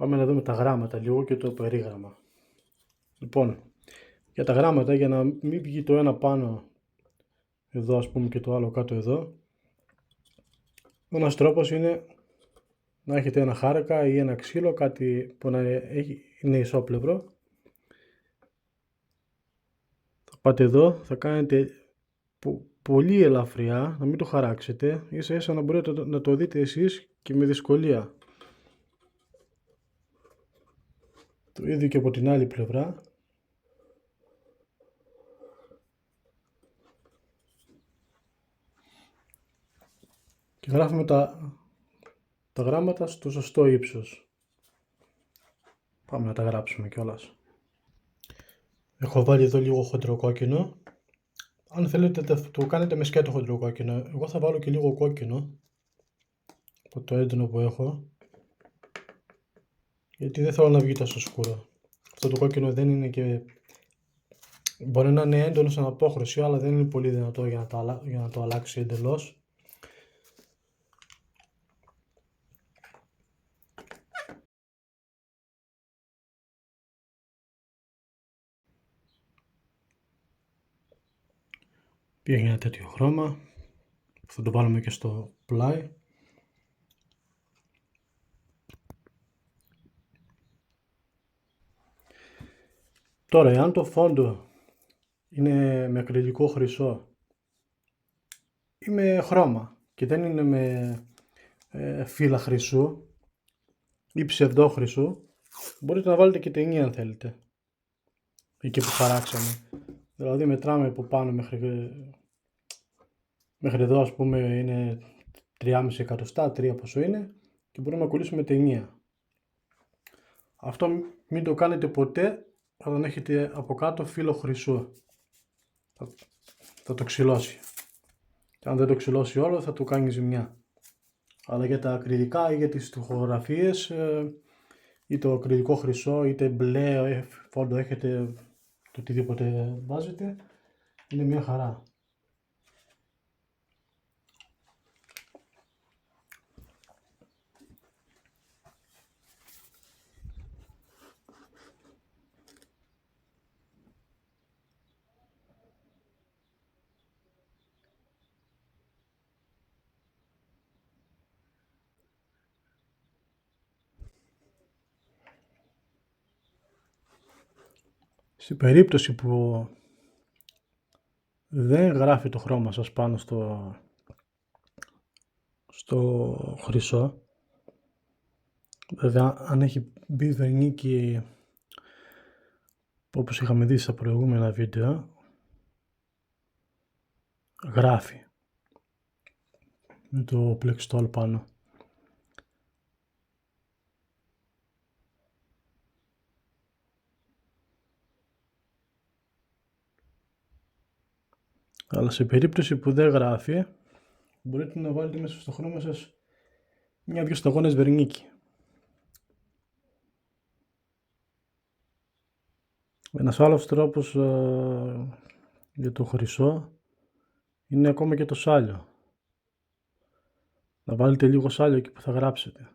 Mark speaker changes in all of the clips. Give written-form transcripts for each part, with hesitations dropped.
Speaker 1: Πάμε να δούμε τα γράμματα λίγο και το περίγραμμα. Λοιπόν, για τα γράμματα, για να μην βγει το ένα πάνω εδώ, ας πούμε, και το άλλο κάτω εδώ, ένας τρόπος είναι να έχετε ένα χάρακα ή ένα ξύλο, κάτι που να είναι ισόπλευρο. Θα πάτε εδώ, θα κάνετε πολύ ελαφριά, να μην το χαράξετε, ίσα ίσα να μπορείτε να το δείτε εσείς και με δυσκολία. Το ίδιο και από την άλλη πλευρά. Και γράφουμε τα γράμματα στο σωστό ύψος. Πάμε να τα γράψουμε κιόλας. Έχω βάλει εδώ λίγο χοντροκόκκινο. Αν θέλετε το κάνετε με σκέτο χοντροκόκκινο. Εγώ θα βάλω και λίγο κόκκινο από το έντονο που έχω, γιατί δεν θέλω να βγει τόσο σκούρο. Αυτό το κόκκινο δεν είναι και... Μπορεί να είναι έντονο σαν απόχρωση, αλλά δεν είναι πολύ δυνατό για να το αλλάξει εντελώς. Πήγε ένα τέτοιο χρώμα. Θα το βάλουμε και στο πλάι. Τώρα, εάν το φόντο είναι με ακριλικό χρυσό ή με χρώμα και δεν είναι με φύλλα χρυσού ή ψευδό χρυσού, μπορείτε να βάλετε και ταινία αν θέλετε, εκεί που χαράξαμε. Δηλαδή μετράμε από πάνω μέχρι εδώ, ας πούμε, είναι 3,5 εκατοστά, 3 πόσο είναι, και μπορούμε να κολλήσουμε ταινία. Αυτό μην το κάνετε ποτέ όταν έχετε από κάτω φύλλο χρυσού. Θα το ξυλώσει. Και αν δεν το ξυλώσει όλο θα του κάνει ζημιά. Αλλά για τα ακριλικά ή για τις τοιχογραφίες, ή το ακριλικό χρυσό, είτε μπλε φόντο έχετε, το οτιδήποτε βάζετε, είναι μια χαρά. Στην περίπτωση που δεν γράφει το χρώμα σας πάνω στο χρυσό, βέβαια αν έχει μπει βερνίκι όπως είχαμε δει στα προηγούμενα βίντεο, γράφει με το πλεξτόλ πάνω. Αλλά σε περίπτωση που δεν γράφει, μπορείτε να βάλετε μέσα στο χρώμα σας μια-δυο σταγόνες βερνίκι. Ένας άλλος τρόπος για το χρυσό είναι ακόμα και το σάλιο. Να βάλετε λίγο σάλιο εκεί που θα γράψετε.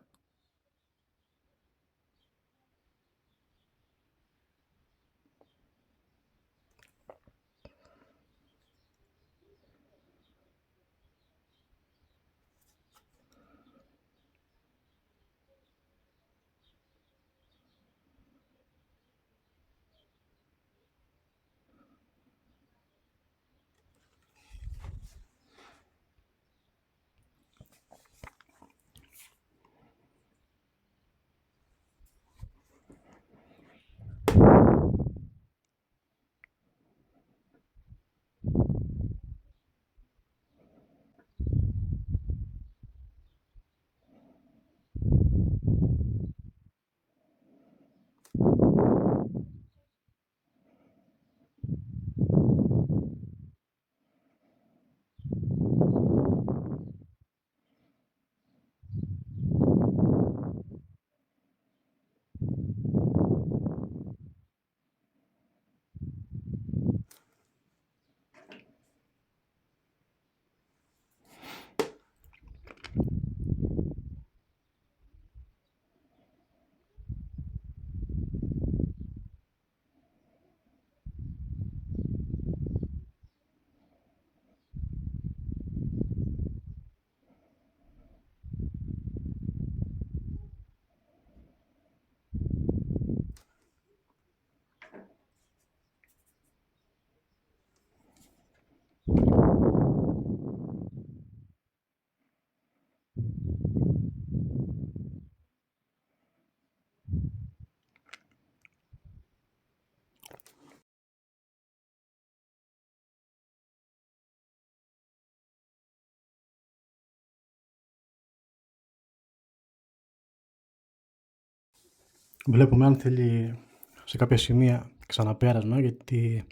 Speaker 1: Βλέπουμε αν θέλει σε κάποια σημεία ξαναπέρασμα, γιατί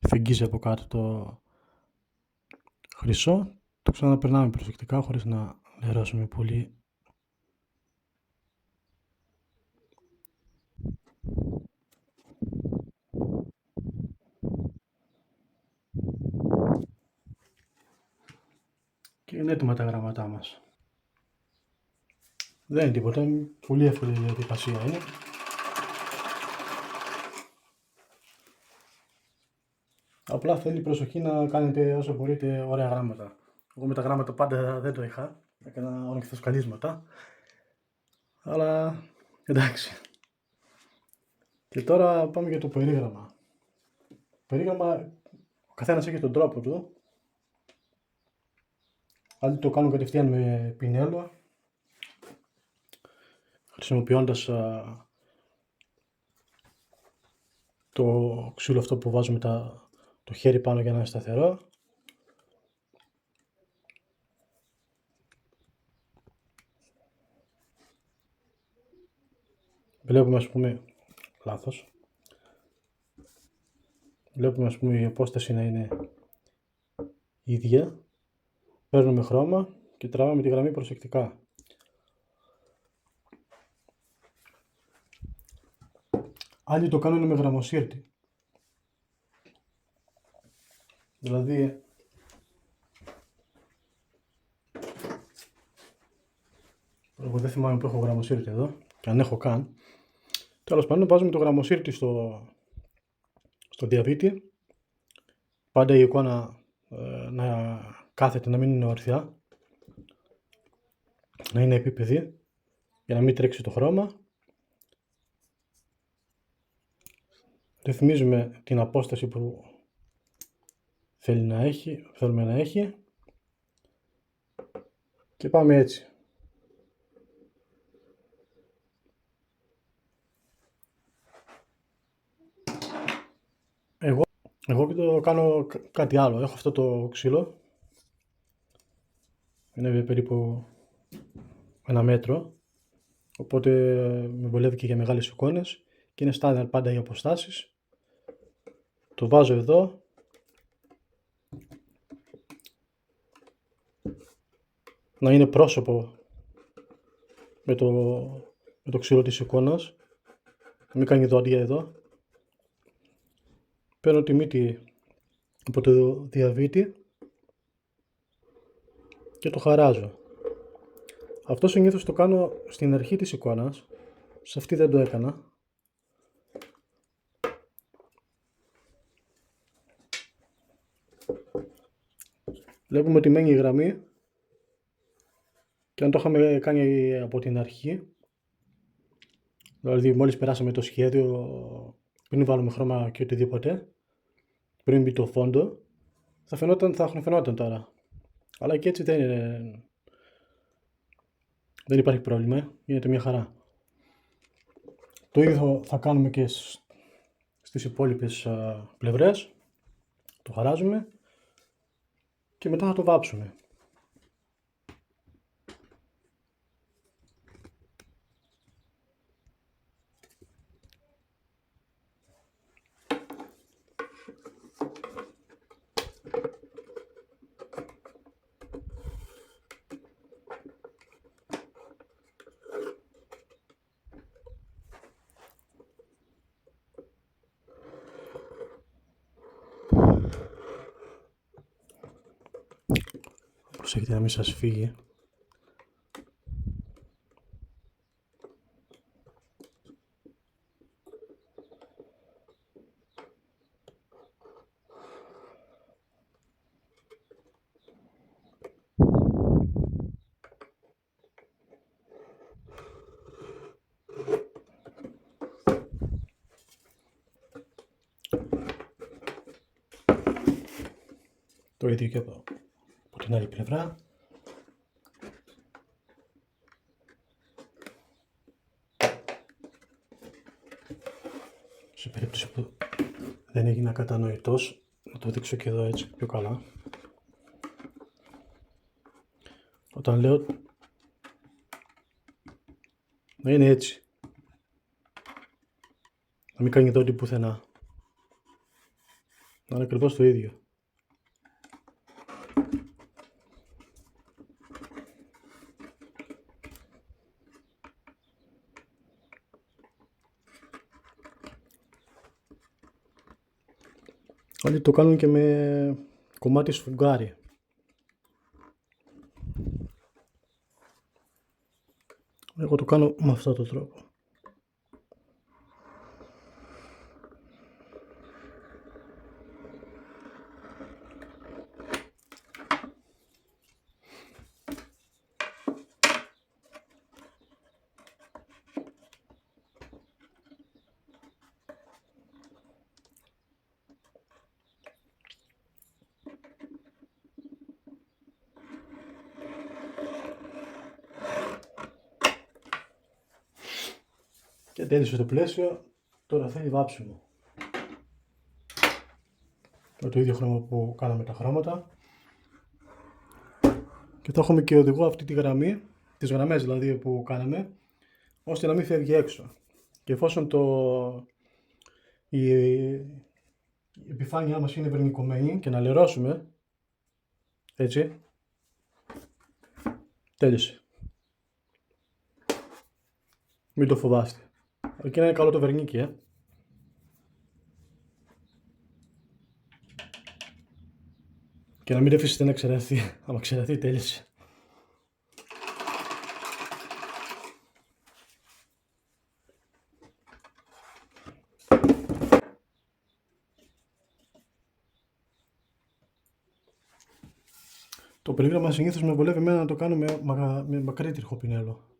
Speaker 1: φεγγίζει από κάτω το χρυσό. Το ξαναπερνάμε προσεκτικά χωρίς να λερώσουμε πολύ. Και είναι έτοιμα τα γραμματά μας. Δεν είναι τίποτα, πολύ εύκολη διαδικασία είναι. Απλά θέλει προσοχή να κάνετε όσο μπορείτε ωραία γράμματα. Εγώ με τα γράμματα πάντα δεν το είχα, έκανα ορνηθοσκαλίσματα. Αλλά εντάξει. Και τώρα πάμε για το περίγραμμα. Περίγραμμα, ο καθένας έχει τον τρόπο του. Άλλοι το κάνουν κατευθείαν με πινέλο, χρησιμοποιώντας το ξύλο αυτό που βάζουμε το χέρι πάνω για να είναι σταθερό. Βλέπουμε ας πούμε η απόσταση να είναι ίδια. Παίρνουμε χρώμα και τραβάμε τη γραμμή προσεκτικά. Άλλοι το κάνουν με γραμμοσύρτη. Δηλαδή εγώ δεν θυμάμαι που έχω γραμμοσύρτη εδώ, και αν έχω καν. Τέλος πάντων, βάζουμε το γραμμοσύρτη στο διαβήτη. Πάντα η εικόνα να κάθεται, να μην είναι ορθιά, να είναι επίπεδη, για να μην τρέξει το χρώμα. Ρυθμίζουμε την απόσταση που θέλουμε να έχει και πάμε έτσι. Εγώ το κάνω κάτι άλλο. Έχω αυτό το ξύλο. Είναι περίπου 1 μέτρο. Οπότε με βολεύει και για μεγάλες εικόνες. Και είναι στάνταρ πάντα οι αποστάσεις. Το βάζω εδώ. Να είναι πρόσωπο με το ξύλο της εικόνας. Μην κάνει δόντια εδώ. Παίρνω τη μύτη από το διαβήτη και το χαράζω. Αυτό συνήθως το κάνω στην αρχή της εικόνας. Σε αυτή δεν το έκανα. Βλέπουμε ότι μένει η γραμμή, και αν το είχαμε κάνει από την αρχή, δηλαδή μόλις περάσαμε το σχέδιο, πριν βάλουμε χρώμα και οτιδήποτε, πριν μπει το φόντο, θα φαινόταν τώρα. Αλλά και έτσι δεν υπάρχει πρόβλημα, γίνεται μια χαρά. Το ίδιο θα κάνουμε και στις υπόλοιπες πλευρές. Το χαράζουμε και μετά θα το βάψουμε. Προσέχετε να μην σας φύγει. Το ίδιο και από την άλλη πλευρά. Σε περίπτωση που δεν έγινα κατανοητός, να το δείξω και εδώ έτσι πιο καλά. Όταν λέω να είναι έτσι, Να μην κάνει δόντι πουθενά. Να είναι ακριβώς το ίδιο. Άλλοι το κάνουν και με κομμάτι σφουγγάρι. Εγώ το κάνω με αυτόν τον τρόπο. Και τέλειωσε το πλαίσιο, τώρα θέλει βάψιμο. Με το ίδιο χρώμα που κάναμε τα χρώματα. Και θα έχουμε και οδηγό αυτή τη γραμμή, τις γραμμές δηλαδή που κάναμε, ώστε να μην φεύγει έξω. Και εφόσον η επιφάνειά μας είναι βερνικωμένη και να λερώσουμε, έτσι, τέλειωσε. Μην το φοβάστε. Αρκεί να είναι καλό το βερνίκι, Και να μην αφήσετε να ξεραθεί. Άμα ξεραθεί, τέλειωσε. Το περίγραμμα συνήθως με βολεύει εμένα να το κάνω με μακρύ τριχοπινέλο.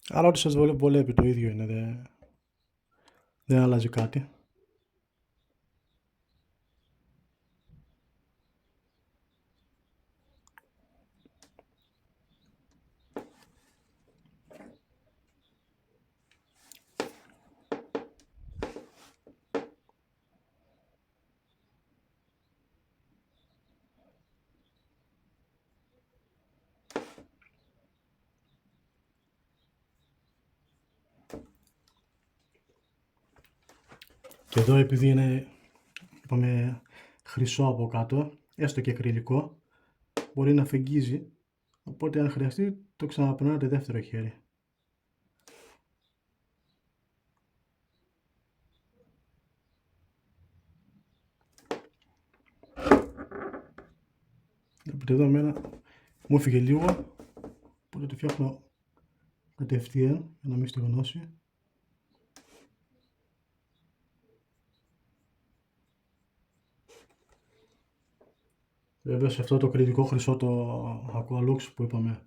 Speaker 1: Αλλά ό,τι σας βολεύει το ίδιο είναι, δεν αλλάζει κάτι. Και εδώ επειδή είναι, είπαμε, χρυσό από κάτω, έστω και ακριλικό, μπορεί να φεγγίζει, οπότε αν χρειαστεί το ξαναπερνάτε δεύτερο χέρι. Βλέπετε εδώ εμένα μου έφυγε λίγο, οπότε το φτιάχνω κατευθείαν για να μην στεγνώσει. Βέβαια σε αυτό το ακριλικό χρυσό, το Aqualux που είπαμε,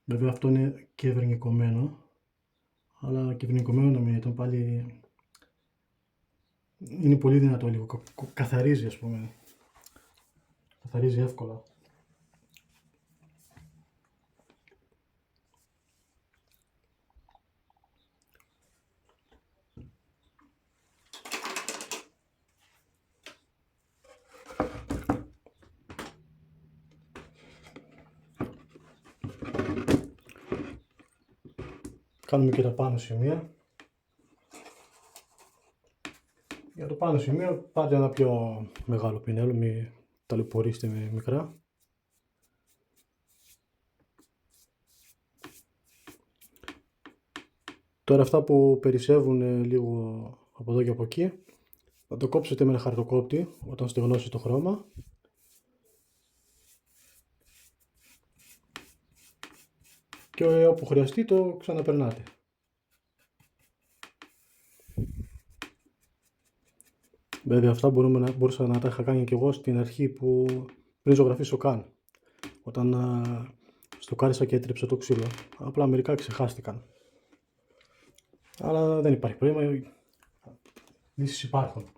Speaker 1: βέβαια αυτό είναι και βερνικωμένο, αλλά και βερνικωμένο να μην ήταν πάλι, είναι πολύ δυνατό λίγο, καθαρίζει ας πούμε, καθαρίζει εύκολα. Κάνουμε και τα πάνω σημεία. Για το πάνω σημείο πάρτε ένα πιο μεγάλο πινέλο, μην ταλαιπωρήσετε με μικρά. Τώρα αυτά που περισσεύουν λίγο από εδώ και από εκεί, θα το κόψετε με ένα χαρτοκόπτη όταν στεγνώσει το χρώμα. Και όπου χρειαστεί το ξαναπερνάτε. Βέβαια αυτά μπορούσα να τα είχα κάνει και εγώ στην αρχή που πριν ζωγραφίσω καν. Όταν στοκάρισα και έτρεψα το ξύλο. Απλά μερικά ξεχάστηκαν. Αλλά δεν υπάρχει πρόβλημα. Λύσεις υπάρχουν.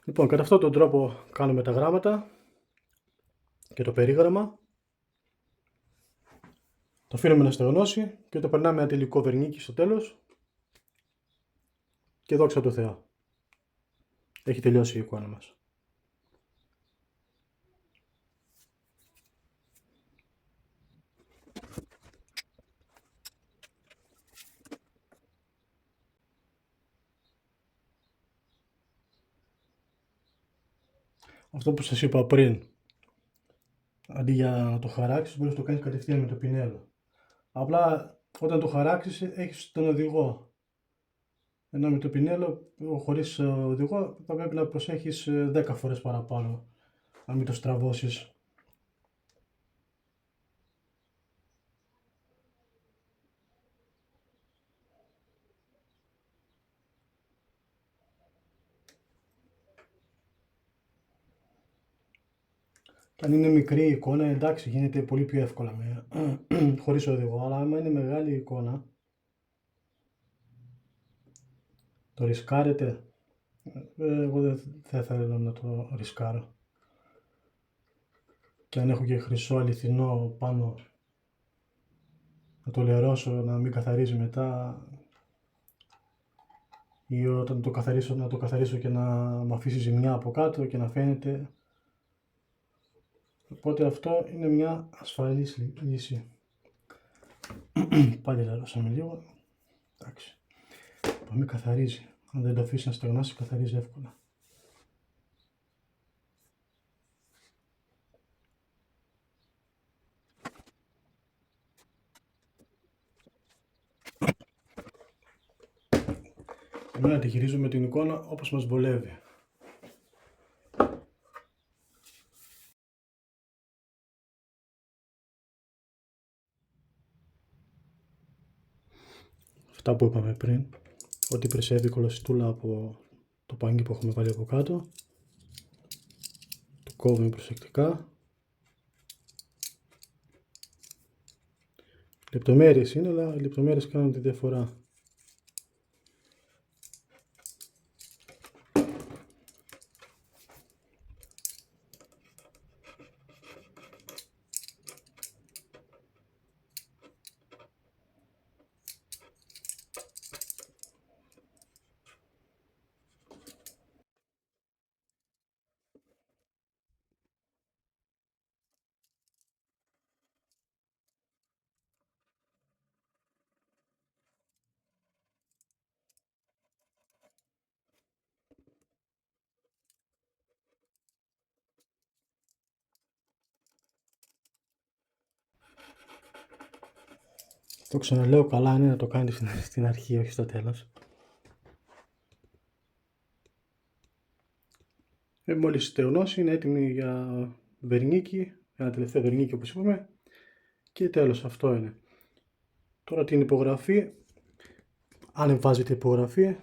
Speaker 1: Λοιπόν, κατά αυτόν τον τρόπο κάνουμε τα γράμματα και το περίγραμμα. Το αφήνουμε να στεγνώσει και το περνάμε ένα τελικό βερνίκι στο τέλος. Και δόξα τω Θεώ. Έχει τελειώσει η εικόνα μας. Αυτό που σας είπα πριν, αντί για να το χαράξεις, μπορείς να το κάνεις κατευθείαν με το πινέλο. Απλά όταν το χαράξεις έχεις τον οδηγό. Ενώ με το πινέλο, χωρίς οδηγό, θα πρέπει να προσέχεις 10 φορές παραπάνω, να μην το στραβώσεις. Και αν είναι μικρή η εικόνα, εντάξει, γίνεται πολύ πιο εύκολα χωρίς οδηγό, αλλά άμα είναι μεγάλη η εικόνα, το ρισκάρετε. Εγώ δεν θα ήθελα να το ρισκάρω. Και αν έχω και χρυσό αληθινό πάνω, να το λερώσω, να μην καθαρίζει μετά, ή όταν το καθαρίσω, να το καθαρίσω και να μ' αφήσει ζημιά από κάτω και να φαίνεται. Οπότε αυτό είναι μια ασφαλής λύση. Πάλι λερώσαμε λίγο. Εντάξει. Πάμε, καθαρίζει. Αν δεν το αφήσει να στεγνάσει, καθαρίζει εύκολα. Εμένα τη γυρίζουμε την εικόνα όπως μας βολεύει. Αυτά που είπαμε πριν, ότι περισσεύει η κολοσιτούλα από το παγί που έχουμε βάλει από κάτω, το κόβουμε προσεκτικά. Λεπτομέρειες είναι, αλλά οι λεπτομέρειες κάνουν τη διαφορά. Το ξαναλέω, καλά είναι να το κάνεις στην αρχή, όχι στο τέλος. Μόλις στεγνώσει, είναι έτοιμη για βερνίκι, ένα τελευταίο βερνίκι όπως είπαμε, και τέλος, αυτό είναι. Τώρα την υπογραφή, αν βάζετε υπογραφή,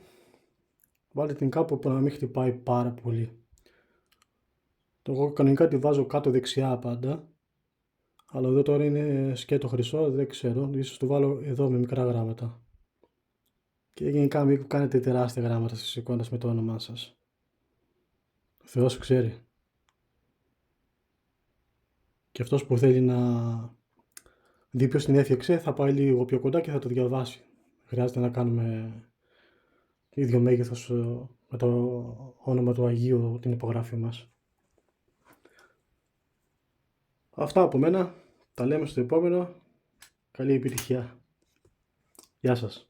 Speaker 1: βάλτε την κάπου που να μην χτυπάει πάρα πολύ. Εγώ κανονικά τη βάζω κάτω δεξιά πάντα, αλλά εδώ τώρα είναι σκέτο χρυσό, δεν ξέρω, ίσως το βάλω εδώ με μικρά γράμματα. Και γενικά μην κάνετε τεράστια γράμματα στις εικόνες με το όνομά σας. Ο Θεός ξέρει. Και αυτός που θέλει να δει ποιος την έφτιαξε θα πάει λίγο πιο κοντά και θα το διαβάσει. Χρειάζεται να κάνουμε ίδιο μέγεθος με το όνομα του Αγίου την υπογραφή μας. Αυτά από μένα. Τα λέμε στο επόμενο. Καλή επιτυχία. Γεια σας.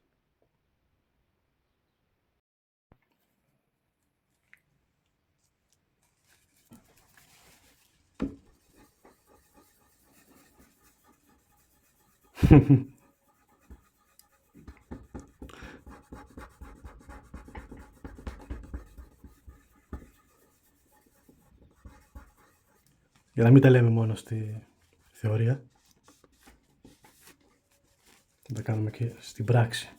Speaker 1: Για να μην τα λέμε μόνο στη θεωρία, να τα κάνουμε και στην πράξη.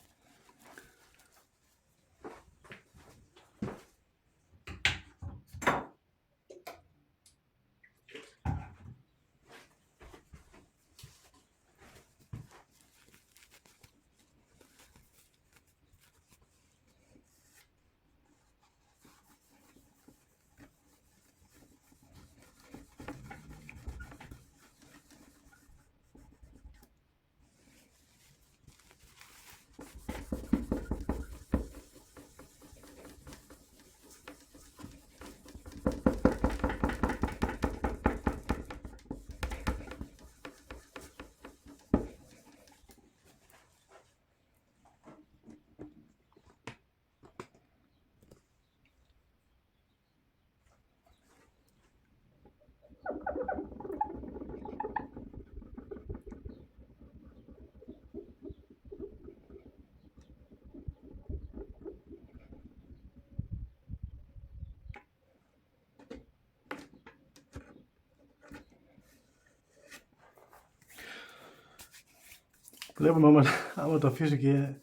Speaker 1: Βλέπουμε άμα το αφήσει και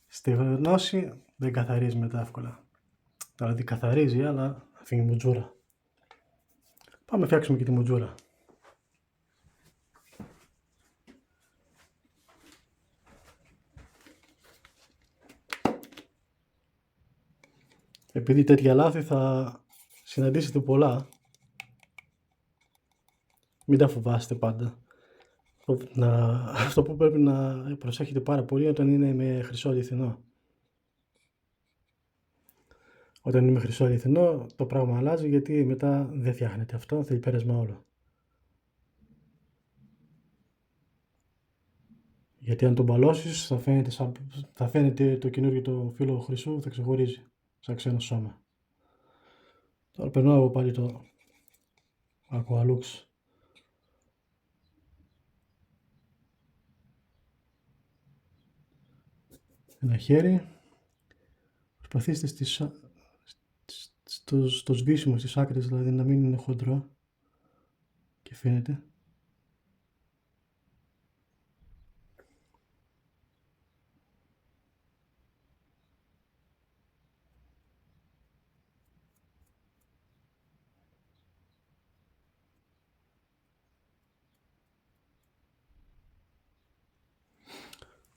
Speaker 1: στεγνώσει, δεν καθαρίζει μετά εύκολα. Δηλαδή καθαρίζει, αλλά αφήνει μουτζούρα. Πάμε να φτιάξουμε και τη μουτζούρα. Επειδή τέτοια λάθη θα συναντήσετε πολλά, μην τα φοβάστε πάντα. Αυτό που πρέπει να προσέχετε πάρα πολύ όταν είναι με χρυσό αληθινό. Όταν είναι με χρυσό αληθινό το πράγμα αλλάζει, γιατί μετά δεν φτιάχνεται αυτό, θέλει πέρασμα όλο. Γιατί αν τον μπαλώσεις θα φαίνεται το καινούργιο το φύλλο χρυσού, θα ξεχωρίζει σαν ξένο σώμα. Τώρα περνάω εγώ πάλι το Aqualux. Ένα χέρι. Προσπαθήστε στο σβήσιμο, στις άκρες, δηλαδή να μην είναι χοντρό και φαίνεται.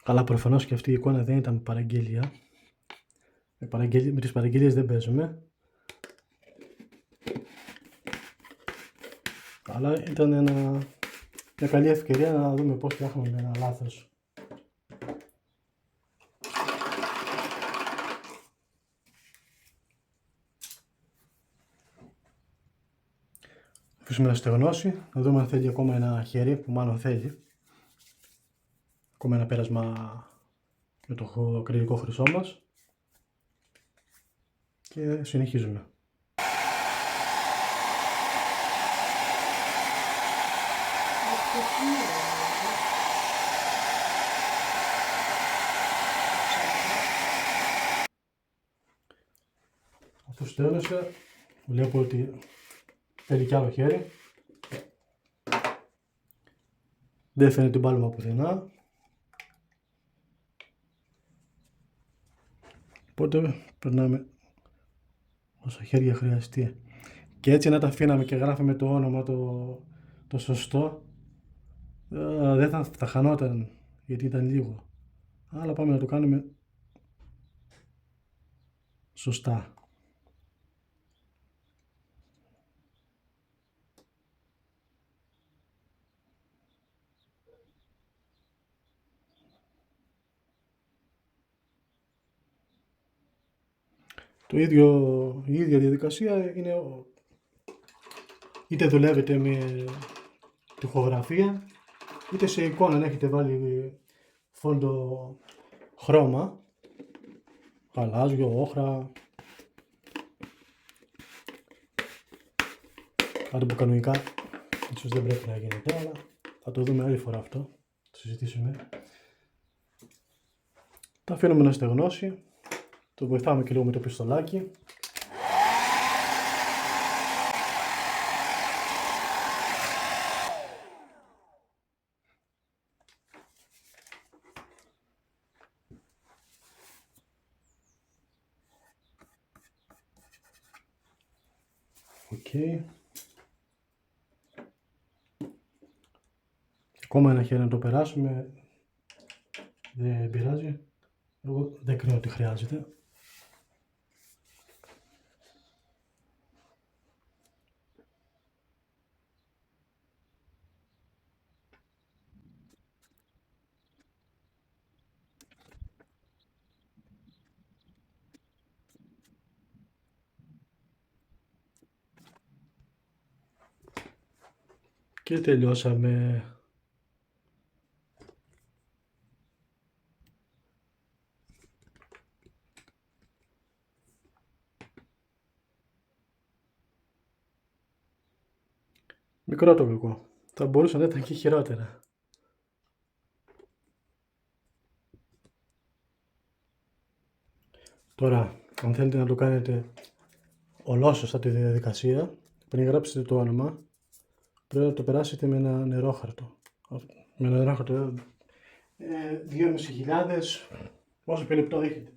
Speaker 1: Καλά, προφανώς και αυτή η εικόνα δεν ήταν παραγγελία. Με τις παραγγελίες δεν παίζουμε. Αλλά ήταν μια καλή ευκαιρία να δούμε πώς φτιάχνουμε ένα λάθος. Αφήσουμε να στεγνώσει, να δούμε αν θέλει ακόμα ένα χέρι, που μάλλον θέλει. Ακόμα ένα πέρασμα με το ακριλικό χρυσό μας. Και συνεχίζουμε. Αφού στέλνωσε, βλέπω ότι θέλει κι άλλο χέρι. Δεν φαίνεται μπάλωμα πουθενά. Οπότε περνάμε όσα χέρια χρειαστεί. Και έτσι να τα αφήναμε και γράφαμε το όνομα το σωστό, δεν θα χανόταν, γιατί ήταν λίγο. Αλλά πάμε να το κάνουμε σωστά. Η ίδια διαδικασία είναι, είτε δουλεύετε με τοιχογραφία, είτε σε εικόνα, αν έχετε βάλει φόντο χρώμα, γαλάζιο, όχρα, κάτι που κανονικά ίσως δεν πρέπει να γίνεται, αλλά θα το δούμε άλλη φορά αυτό, το συζητήσουμε. Τα αφήνουμε να στεγνώσει, το βοηθάμε και λίγο με το πιστολάκι. Okay. Ακόμα ένα χέρι να το περάσουμε, δεν πειράζει, εγώ δεν κρίνω ότι χρειάζεται. Και τελειώσαμε. Μικρό το κακό. Θα μπορούσε να ήταν και χειρότερα. Τώρα, αν θέλετε να το κάνετε ολόσωστα τη διαδικασία, πριν γράψετε το όνομα, πρέπει να το περάσετε με ένα νερόχαρτο. Με ένα νερόχαρτο 2.500, όσο πιο λεπτό έχετε.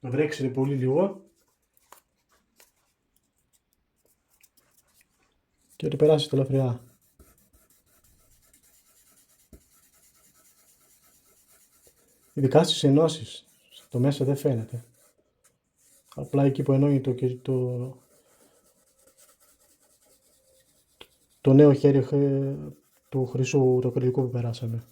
Speaker 1: Το βρέξει είναι πολύ λίγο και το περάσετε ελαφριά. Ειδικά στις ενώσεις, το μέσα δεν φαίνεται. Απλά εκεί που ενώνει το νέο χέρι του χρυσού, το ακριλικό που περάσαμε.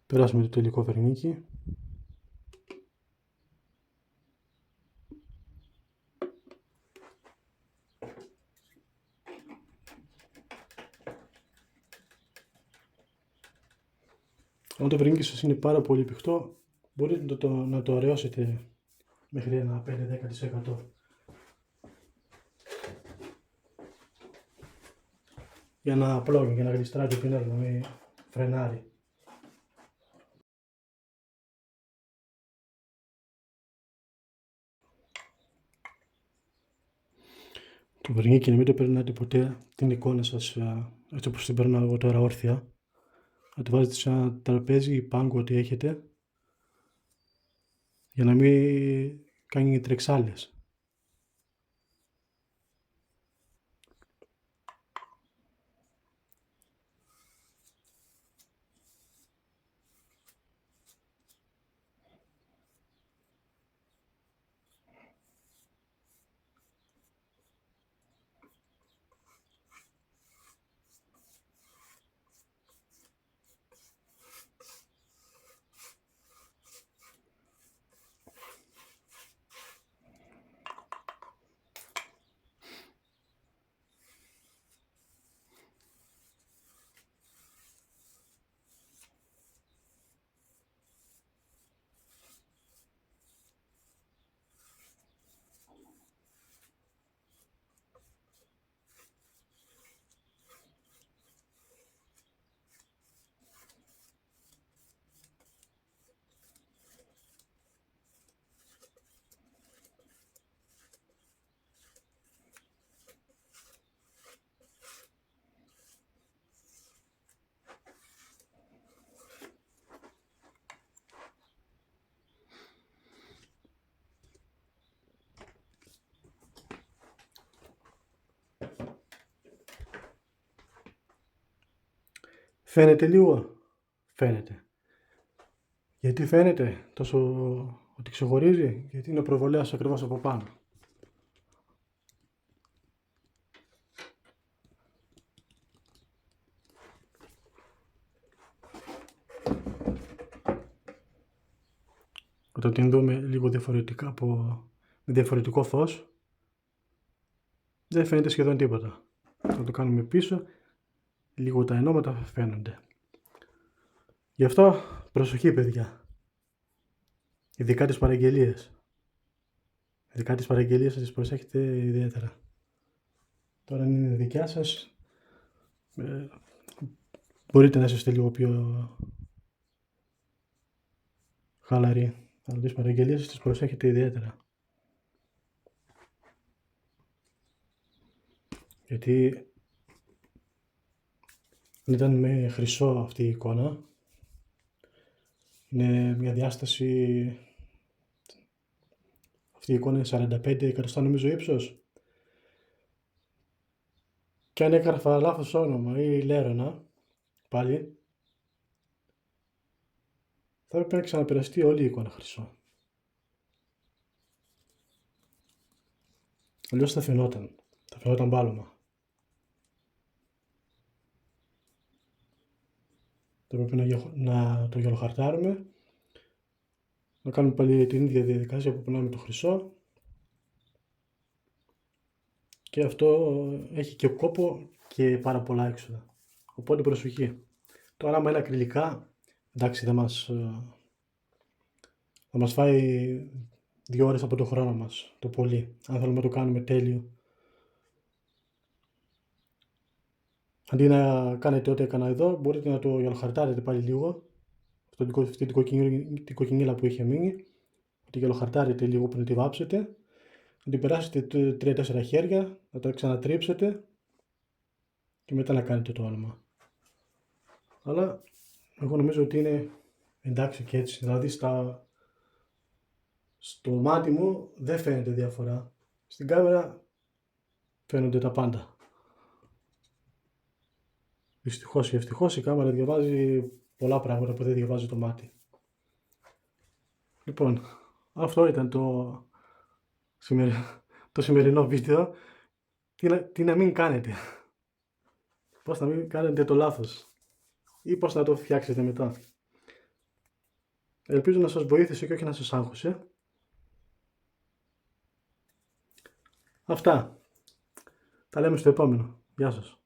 Speaker 1: Περάσουμε το τελικό βερνίκι. Αν το βερνίκι σας είναι πάρα πολύ πηχτό, μπορείτε να το αραιώσετε μέχρι ένα 5-10%. Για να πλώνει, για να γλιστράει το πινέλ, να μην φρενάρει. Το βερνίκι να μην το περνάτε ποτέ την εικόνα σας έτσι όπως την περνάω εγώ τώρα όρθια. Να το βάζετε σε ένα τραπέζι ή πάγκο ό,τι έχετε για να μην κάνει τρεξάλες. Φαίνεται λίγο. Φαίνεται. Γιατί φαίνεται τόσο ότι ξεχωρίζει? Γιατί είναι ο προβολέας ακριβώς από πάνω. Όταν την δούμε λίγο διαφορετικά με διαφορετικό φως, δεν φαίνεται σχεδόν τίποτα. Θα το κάνουμε πίσω, λίγο τα ενώματα φαίνονται. Γι' αυτό προσοχή παιδιά. Ειδικά τις παραγγελίες. Ειδικά τις παραγγελίες θα τις προσέχετε ιδιαίτερα. Τώρα αν είναι δικιά σας, μπορείτε να είστε λίγο πιο χαλαροί. Αλλά τις παραγγελίες σας τις προσέχετε ιδιαίτερα. Γιατί αν ήταν με χρυσό αυτή η εικόνα, είναι μια διάσταση, αυτή η εικόνα είναι 45 εκατοστά νομίζω ύψος. Και αν έγραφα λάθος όνομα ή λέρωνα, πάλι, θα έπρεπε να ξαναπεραστεί όλη η εικόνα χρυσό. Αλλιώς θα φαινόταν μπάλωμα. Θα έπρεπε να το γυαλοχαρτάρουμε, να κάνουμε πάλι την ίδια διαδικασία που περνάμε το χρυσό. Και αυτό έχει και κόπο και πάρα πολλά έξοδα. Οπότε προσοχή. Τώρα άμα είναι ακριλικά, εντάξει θα μας φάει 2 ώρες από το χρόνο μας, το πολύ. Αν θέλουμε να το κάνουμε τέλειο. Αντί να κάνετε ό,τι έκανα εδώ, μπορείτε να το γυαλοχαρτάρετε πάλι λίγο. Αυτή την κοκκινίλα που είχε μείνει. Να τη γυαλοχαρτάρετε λίγο πριν τη βάψετε. Να την περάσετε 3-4 χέρια, να το ξανατρίψετε και μετά να κάνετε το άλμα. Αλλά εγώ νομίζω ότι είναι εντάξει και έτσι. Δηλαδή στο μάτι μου δεν φαίνεται διαφορά. Στην κάμερα φαίνονται τα πάντα. Δυστυχώς ή ευτυχώς η κάμερα διαβάζει πολλά πράγματα που δεν διαβάζει το μάτι. Λοιπόν, αυτό ήταν το σημερινό βίντεο. Τι να μην κάνετε. Πώς να μην κάνετε το λάθος. Ή πώς να το φτιάξετε μετά. Ελπίζω να σας βοήθησε και όχι να σας άγχωσε. Αυτά. Τα λέμε στο επόμενο. Γεια σας.